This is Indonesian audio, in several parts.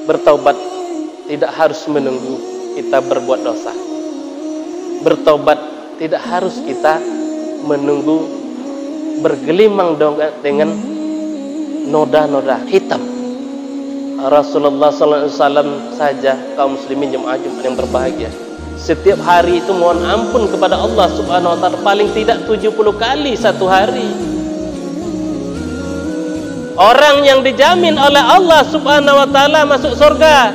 Bertaubat tidak harus menunggu kita berbuat dosa. Bertaubat tidak harus kita menunggu bergelimang dengan noda-noda hitam. Rasulullah SAW saja, kaum muslimin jemaah Jumat yang berbahagia, setiap hari itu mohon ampun kepada Allah Subhanahu wa ta'ala paling tidak 70 kali satu hari. Orang yang dijamin oleh Allah Subhanahu wa ta'ala masuk surga,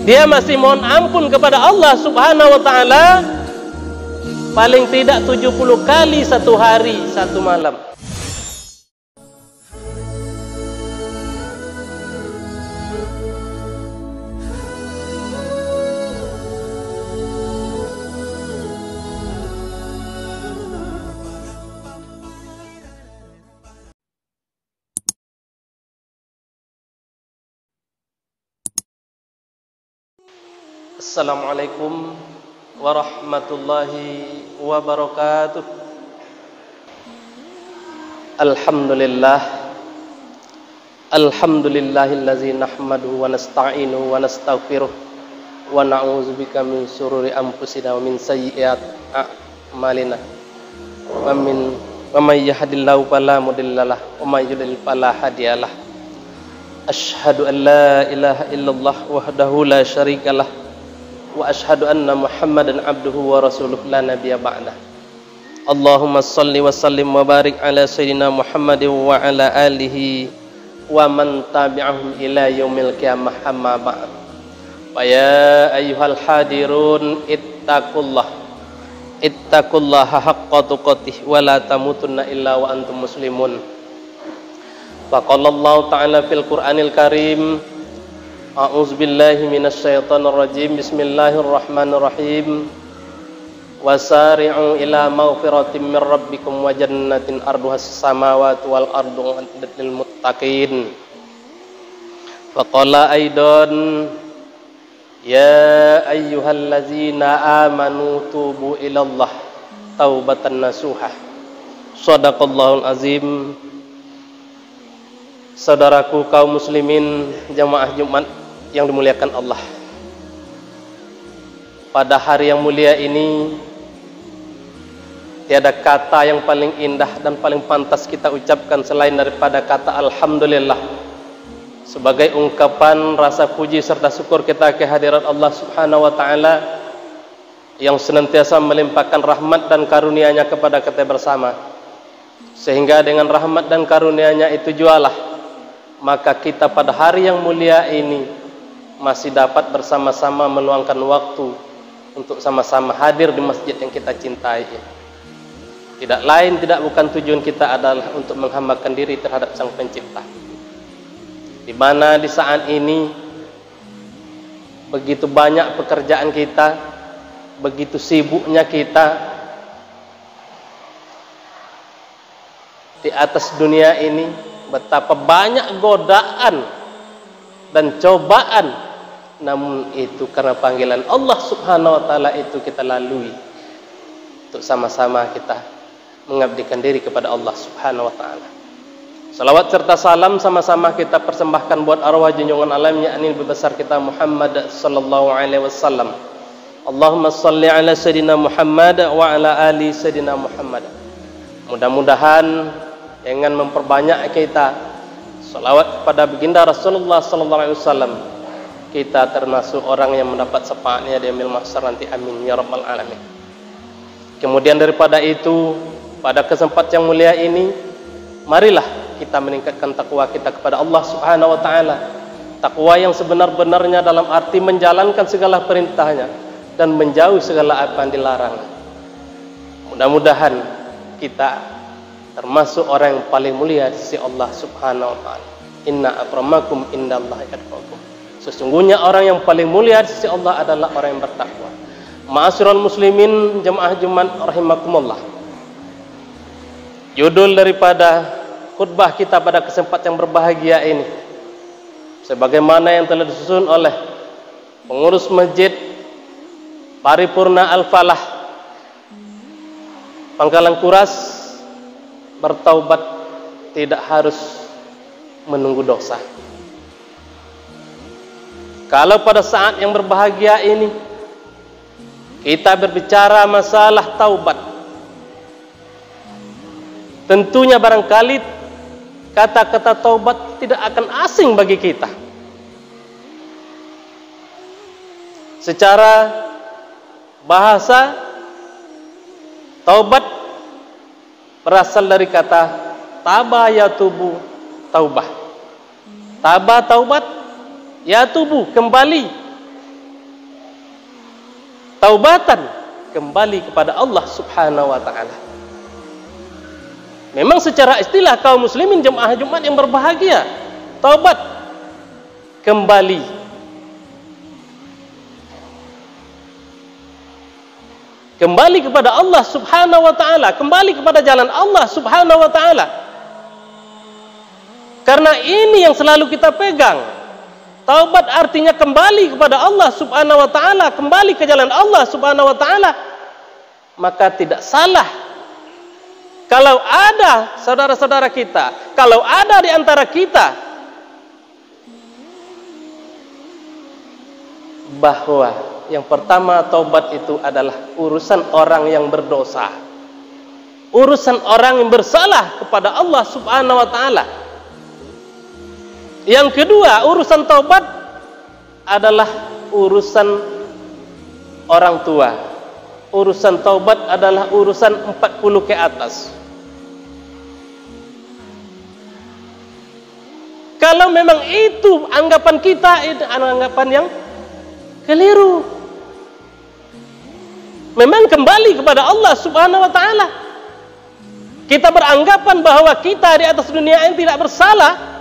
dia masih mohon ampun kepada Allah Subhanahu wa ta'ala paling tidak 70 kali satu hari, satu malam. Assalamualaikum warahmatullahi wabarakatuh. Alhamdulillah, alhamdulillahillazi nahmaduhu wa nasta'inuhu wa nastaghfiruh wa na'udzubika min syururi anfusina wa min sayyiati a'malina. Wa may yahdihillahu fala mudhillalah wa may yudlil fala hadiyalah. Asyhadu an la ilaha illallah wahdahu la syarikalah wa ashhadu anna Muhammadan abduhu wa rasuluh la nabiyya ba'dah. Allahumma salli wa sallim wa barik ala sayyidina Muhammadin wa ala alihi wa man tabi'ahum ila yaumil qiyamah, amma ba'd. Wa ya ayyuhal hadirun ittaqullaha haqqa tuqatih wa la tamutunna illa wa antum muslimun. Wa qala Allah ta'ala fil Qur'anil Karim, a'udzu billahi minasyaitonir rajim. Bismillahirrahmanirrahim. Wasari'u ila maghfiratin min rabbikum wa jannatin arduhas samawati wal ardu uiddat lil muttaqin. Wa qala aidan ya ayyuhallazina amanu tubu ilallah taubatan nasuha. Shadaqallahul azim. Saudaraku kaum muslimin jamaah Jumat yang dimuliakan Allah, pada hari yang mulia ini tiada kata yang paling indah dan paling pantas kita ucapkan selain daripada kata alhamdulillah, sebagai ungkapan rasa puji serta syukur kita kehadirat Allah Subhanahu wa ta'ala yang senantiasa melimpahkan rahmat dan karunia-Nya kepada kita bersama, sehingga dengan rahmat dan karunia-Nya itu jualah maka kita pada hari yang mulia ini masih dapat bersama-sama meluangkan waktu untuk sama-sama hadir di masjid yang kita cintai. Tidak lain, tidak bukan tujuan kita adalah untuk menghambakan diri terhadap Sang Pencipta, di mana di saat ini begitu banyak pekerjaan kita, begitu sibuknya kita di atas dunia ini, betapa banyak godaan dan cobaan, namun itu karena panggilan Allah Subhanahu wa ta'ala itu kita lalui untuk sama-sama kita mengabdikan diri kepada Allah Subhanahu wa ta'ala. Salawat serta salam sama-sama kita persembahkan buat arwah junjungan alam yakni Nabi besar kita Muhammad sallallahu alaihi wasallam. Allahumma shalli ala sayyidina Muhammad wa ala ali sayyidina Muhammad. Mudah-mudahan dengan memperbanyak kita salawat kepada baginda Rasulullah sallallahu alaihi wasallam, kita termasuk orang yang mendapat syafaatnya di yaumil mahsyar nanti, amin ya rabbal alamin. Kemudian daripada itu, pada kesempatan yang mulia ini, marilah kita meningkatkan takwa kita kepada Allah Subhanahu wa ta'ala. Takwa yang sebenar-benarnya dalam arti menjalankan segala perintahnya dan menjauh segala apa yang dilarang. Mudah-mudahan kita termasuk orang yang paling mulia di sisi Allah Subhanahu wa ta'ala. Inna akramakum indallahi atqakum. Sesungguhnya orang yang paling mulia di sisi Allah adalah orang yang bertakwa. Ma'asyiral muslimin jemaah Jumat rahimakumullah. Judul daripada khutbah kita pada kesempatan yang berbahagia ini, sebagaimana yang telah disusun oleh pengurus Masjid Paripurna Al-Falah Pangkalan Kuras, bertaubat tidak harus menunggu dosa. Kalau pada saat yang berbahagia ini kita berbicara masalah taubat, tentunya barangkali kata-kata taubat tidak akan asing bagi kita. Secara bahasa, taubat berasal dari kata taba yatubu taubah. Taba taubat, yatubu kembali, taubatan kembali kepada Allah Subhanahu wa taala. Memang secara istilah kaum muslimin jemaah Jumat yang berbahagia, taubat kembali. Kembali kepada Allah Subhanahu wa taala, kembali kepada jalan Allah Subhanahu wa taala. Karena ini yang selalu kita pegang. Taubat artinya kembali kepada Allah Subhanahu wa taala, kembali ke jalan Allah Subhanahu wa taala. Maka tidak salah kalau ada saudara-saudara kita, kalau ada di antara kita bahwa yang pertama taubat itu adalah urusan orang yang berdosa, urusan orang yang bersalah kepada Allah Subhanahu wa taala. Yang kedua, urusan taubat adalah urusan orang tua. Urusan taubat adalah urusan 40 ke atas. Kalau memang itu anggapan kita, itu anggapan yang keliru. Memang kembali kepada Allah Subhanahu wa taala. Kita beranggapan bahwa kita di atas dunia ini tidak bersalah,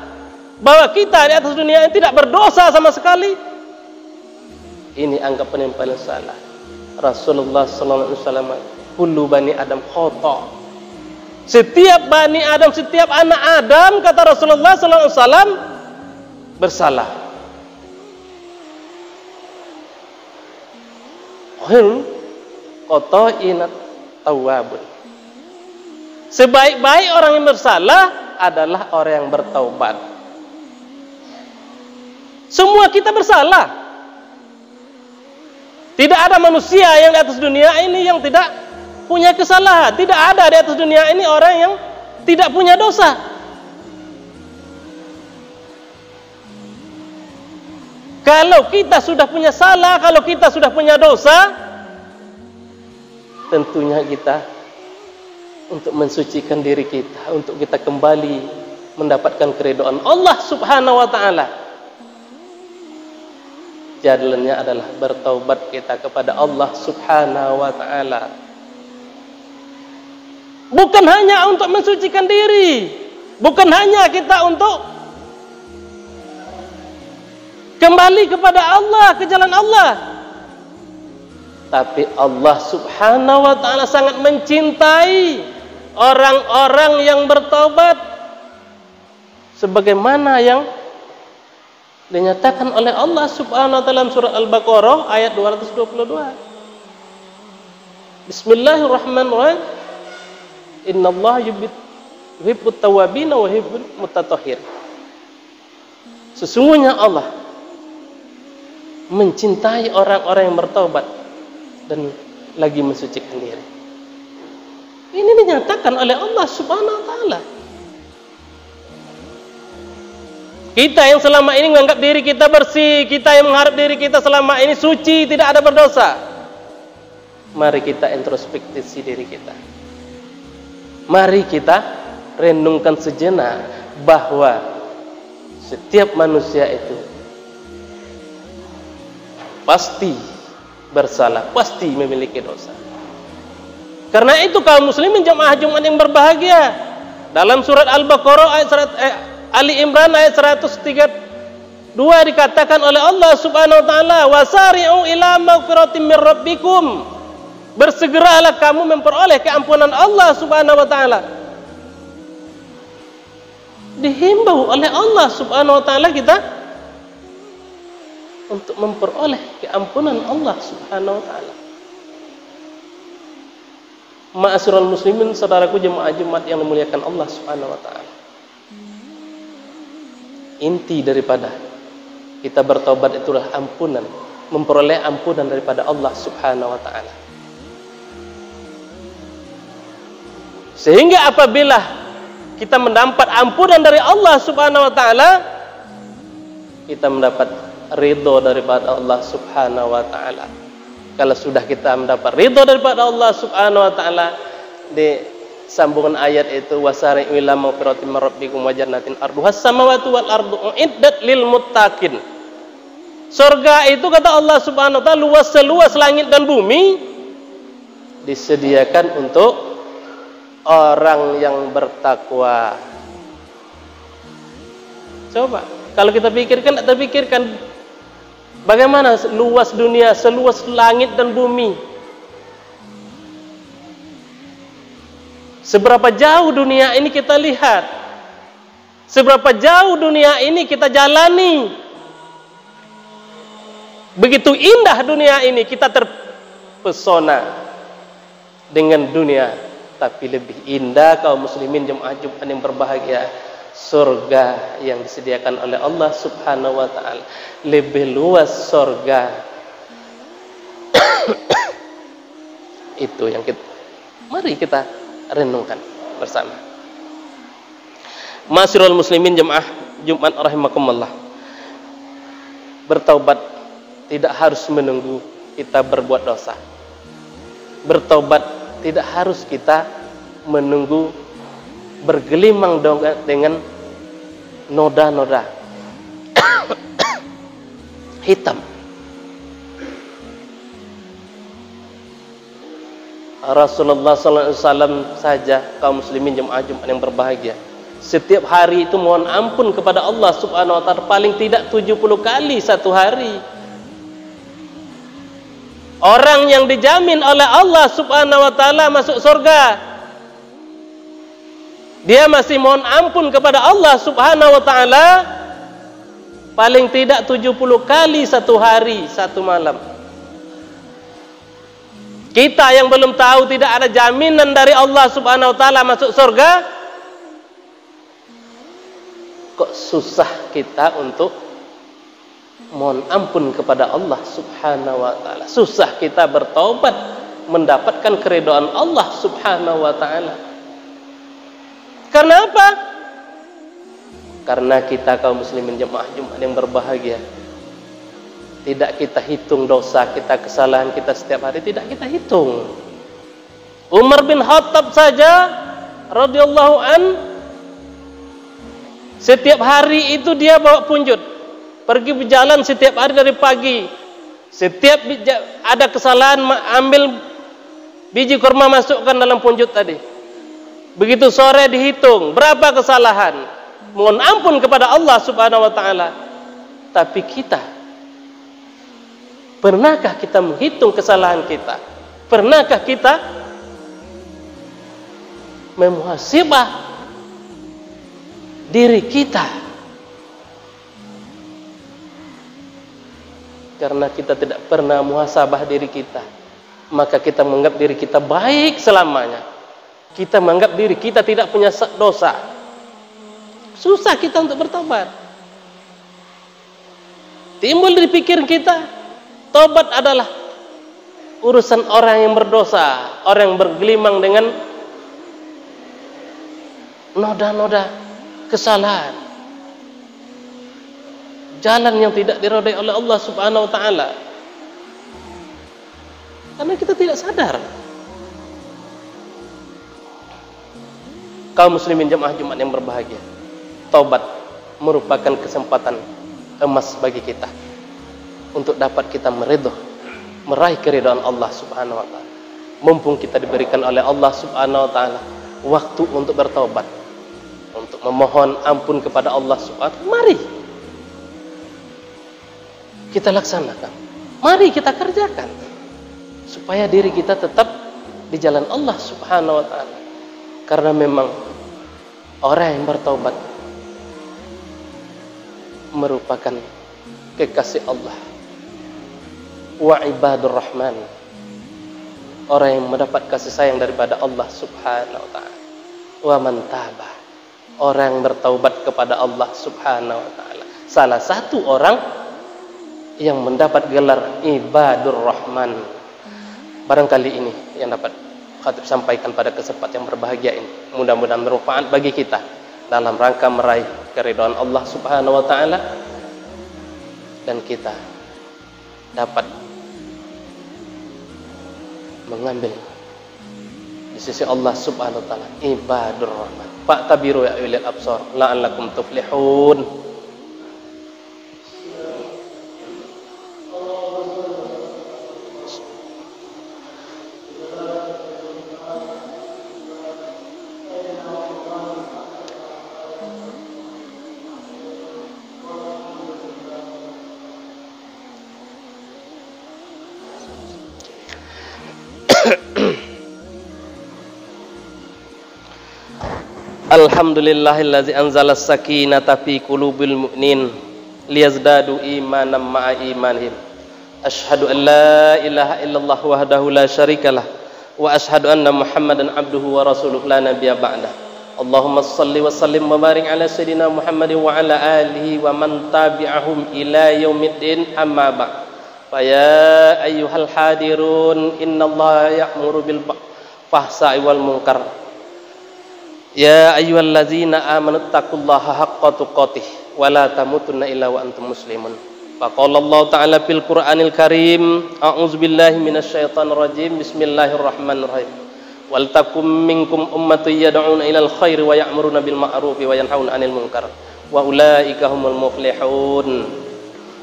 bahwa kita di atas dunia ini tidak berdosa sama sekali. Ini anggapan yang paling salah. Rasulullah sallallahu alaihi wasallam, kullu bani Adam khata. Setiap bani Adam, setiap anak Adam, kata Rasulullah sallallahu alaihi wasallam, bersalah. Khairul qata'inat tawwabun. Sebaik-baik orang yang bersalah adalah orang yang bertaubat. Semua kita bersalah. Tidak ada manusia yang di atas dunia ini yang tidak punya kesalahan. Tidak ada di atas dunia ini orang yang tidak punya dosa. Kalau kita sudah punya salah, kalau kita sudah punya dosa, tentunya kita untuk mensucikan diri kita, untuk kita kembali mendapatkan keridhaan Allah Subhanahu wa taala, jalannya adalah bertaubat kita kepada Allah Subhanahu wa taala. Bukan hanya untuk mensucikan diri, bukan hanya kita untuk kembali kepada Allah, ke jalan Allah, tapi Allah Subhanahu wa taala sangat mencintai orang-orang yang bertaubat, sebagaimana yang dinyatakan oleh Allah Subhanahu wa taala dalam surah Al-Baqarah ayat 222. Bismillahirrahmanirrahim. Innallaha yuhibbut tawwabin wa yuhibbul mutatahhir. Sesungguhnya Allah mencintai orang-orang yang bertaubat dan lagi mensucikan diri. Ini dinyatakan oleh Allah Subhanahu wa taala. Kita yang selama ini menganggap diri kita bersih, kita yang mengharap diri kita selama ini suci, tidak ada berdosa, mari kita introspeksi diri kita. Mari kita renungkan sejenak bahwa setiap manusia itu pasti bersalah, pasti memiliki dosa. Karena itu kaum muslimin jemaah Jumat yang berbahagia, dalam surat Al-Baqarah ayat Ali Imran ayat 132 dikatakan oleh Allah Subhanahu wa taala, wasari'u ila maghfiratin mir rabbikum. Bersegeralah kamu memperoleh keampunan Allah Subhanahu wa taala. Dihimbau oleh Allah Subhanahu wa taala kita untuk memperoleh keampunan Allah Subhanahu wa taala. Ma'asyiral muslimin, saudaraku jemaah Jumat yang dimuliakan Allah Subhanahu wa taala. Inti daripada Kita bertobat itulah ampunan, memperoleh ampunan daripada Allah Subhanahu wa taala. Sehingga apabila kita mendapat ampunan dari Allah Subhanahu wa taala, kita mendapat ridho daripada Allah Subhanahu wa taala. Kalau sudah kita mendapat ridho daripada Allah Subhanahu wa taala, di sambungan ayat itu wasari'u ila maghfiratin min rabbikum wa jannatin arduhas samawati wal ardu uiddat lil muttaqin. Surga itu kata Allah Subhanahu wa taala luas seluas langit dan bumi, disediakan untuk orang yang bertakwa. Coba kalau kita pikirkan, kita pikirkan bagaimana luas dunia, seluas langit dan bumi. Seberapa jauh dunia ini kita lihat, seberapa jauh dunia ini kita jalani. Begitu indah dunia ini, kita terpesona dengan dunia. Tapi lebih indah kaum muslimin jemaah Jumat yang berbahagia, surga yang disediakan oleh Allah Subhanahu wa taala. Lebih luas surga. Itu yang mari kita renungkan bersama. Ma'asyiral muslimin jemaah Jumat rahimakumullah. Bertaubat tidak harus menunggu kita berbuat dosa. Bertaubat tidak harus kita menunggu bergelimang dengan noda-noda hitam. Rasulullah SAW saja, kaum muslimin jemaah Jumat yang berbahagia, setiap hari itu mohon ampun kepada Allah Subhanahu wa taala paling tidak 70 kali satu hari. Orang yang dijamin oleh Allah Subhanahu wa taala masuk surga, dia masih mohon ampun kepada Allah Subhanahu wa taala paling tidak 70 kali satu hari, satu malam. Kita yang belum tahu, tidak ada jaminan dari Allah Subhanahu wa taala masuk surga, kok susah kita untuk mohon ampun kepada Allah Subhanahu wa taala. Susah kita bertaubat mendapatkan keridhaan Allah Subhanahu wa taala. Karena apa? Karena kita kaum muslimin jemaah Jumat yang berbahagia, tidak kita hitung dosa kita, kesalahan kita setiap hari, tidak kita hitung. Umar bin Khattab saja radhiyallahu an, setiap hari itu dia bawa punjut, pergi berjalan setiap hari dari pagi. Setiap ada kesalahan, ambil biji kurma masukkan dalam punjut tadi. Begitu sore dihitung berapa kesalahan, mohon ampun kepada Allah Subhanahu wa taala. Tapi kita, pernahkah kita menghitung kesalahan kita? Pernahkah kita memuhasabah diri kita? Karena kita tidak pernah muhasabah diri kita, maka kita menganggap diri kita baik selamanya. Kita menganggap diri kita tidak punya dosa. Susah kita untuk bertobat. Timbul di pikiran kita, tobat adalah urusan orang yang berdosa, orang yang bergelimang dengan noda-noda kesalahan, jalan yang tidak diridhai oleh Allah Subhanahu wa taala. Karena kita tidak sadar. Kaum muslimin jemaah Jumat yang berbahagia, taubat merupakan kesempatan emas bagi kita untuk dapat kita meraih keridhaan Allah Subhanahu wa taala. Mumpung kita diberikan oleh Allah Subhanahu wa taala waktu untuk bertaubat, untuk memohon ampun kepada Allah Subhanahu wa taala, mari kita laksanakan. Mari kita kerjakan supaya diri kita tetap di jalan Allah Subhanahu wa taala. Karena memang orang yang bertaubat merupakan kekasih Allah. Wa ibadur rahman, orang yang mendapat kasih sayang daripada Allah Subhanahu wa taala. Wa man taba, orang yang bertaubat kepada Allah Subhanahu wa taala. Salah satu orang yang mendapat gelar Ibadur Rahman. Barangkali ini yang dapat khatib sampaikan pada kesempatan yang berbahagia ini. Mudah-mudahan bermanfaat bagi kita dalam rangka meraih keridhaan Allah Subhanahu wa taala, dan kita dapat mengambil di sisi Allah Subhanahu wa taala Ibadur Rahman. Fa'tabiru ya ulil absar la'allakum tuflihun. Alhamdulillahillazi anzala as-sakinata fi qulubil mu'minin liyazdadu imanan ma'a imanihim. Asyhadu an la ilaha illallah wahdahu la syarikalah wa asyhadu anna Muhammadan abduhu wa rasuluhu la nabiyya ba'dah. Allahumma shalli wa sallim wa barik ala sayidina Muhammadin wa ala alihi wa man tabi'ahum ila yaumiddin, amma ba'd. Fa ya ayyuhal hadirun innallaha ya'muru bil fahsai wal munkar. Ya ayyuhallazina amanu taqullaha haqqa tuqatih wa la tamutunna illa wa antum muslimun. Faqala Allah ta'ala fil Qur'anil Karim, a'udzu billahi minasyaitonir rajim. Bismillahirrahmanirrahim. Wal takum minkum ummatun yad'una ilal khairi wa ya'muruna bil ma'rufi wa yanhauna 'anil munkar wa ulaika humul muflihun.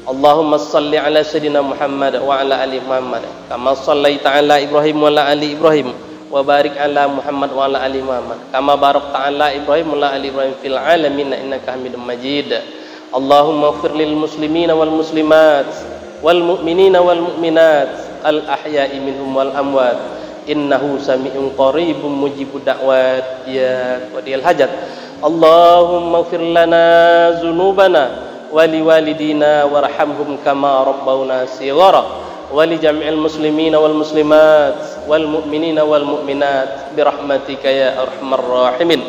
Allahumma shalli ala sayidina Muhammad wa ala ali Muhammad kama shallaita ala Ibrahim wa ala ali Ibrahim wa barik ala Muhammad wa ala ali Muhammad kama barakta ala Ibrahim wa ala ali Ibrahim fil alamin innaka Hamidum Majid. Allahumma ighfir lil muslimina wal muslimat wal mu'minina wal mu'minat al ahya'i minhum wal amwat innahu sami'un qaribun mujibud da'wat ya qadiyal hajat. Allahumma ighfir lana dzunubana wa liwalidina warhamhum kama rabbawna shighara wa li jami'il muslimina wal muslimat wal mu'minina wal mu'minat birahmatika ya arhamar rahimin.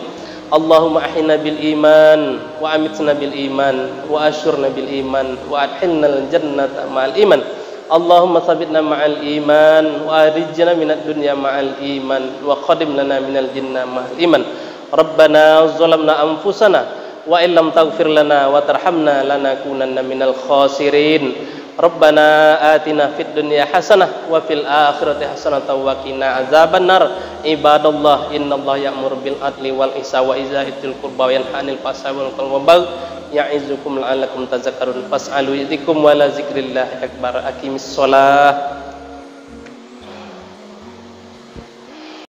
Allahumma ahyina bil iman wa amitna bil iman wa asyurna bil iman wa adkhilna al jannata ma'al iman. Allahumma thabbitna ma'al iman wa arijna minad dunya ma'al iman wa qadim lana minal jinna ma'al iman. Rabbana zalamna anfusana wa illam taghfir lana wa tarhamna lanakunanna minal khasirin. Rabbana atina fid dunya hasanah wa fil akhirati hasanah wa qina azabannar. Ibadallah innallaha ya'muru bil adli wal ihsani wa izaa'il qurba wa yanha 'anil fahsya'i wal munkari wal baghi ya'izukum la'allakum tadhakkarun. Fas'alu yadikum wa la dzikrillahi akbar. Aqimis shalah.